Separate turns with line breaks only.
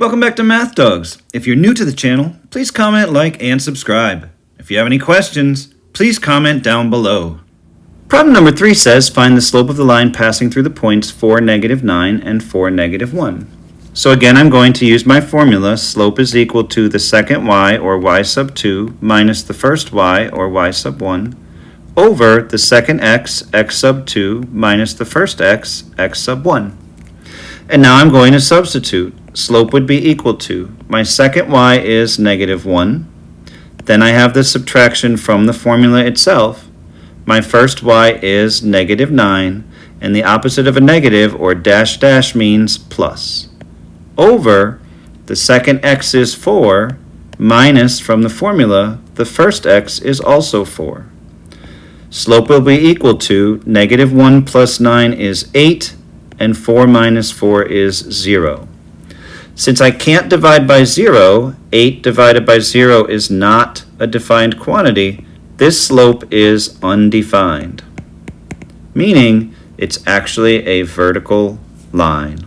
Welcome back to Math Dogs. If you're new to the channel, please comment, like, and subscribe. If you have any questions, please comment down below. Problem number 3 says find the slope of the line passing through the points 4, -9 and 4, -1. So again, I'm going to use my formula. Slope is equal to the second y, or y sub 2, minus the first y, or y sub 1, over the second x, x sub 2, minus the first x, x sub 1. And now I'm going to substitute. Slope would be equal to, my second y is -1. Then I have the subtraction from the formula itself. My first y is -9, and the opposite of a negative, or dash dash, means plus. Over the second x is 4, minus from the formula, the first x is also 4. Slope will be equal to -1 plus 9 is 8, and 4 minus 4 is 0. Since I can't divide by 0, 8 divided by 0 is not a defined quantity. This slope is undefined, meaning it's actually a vertical line.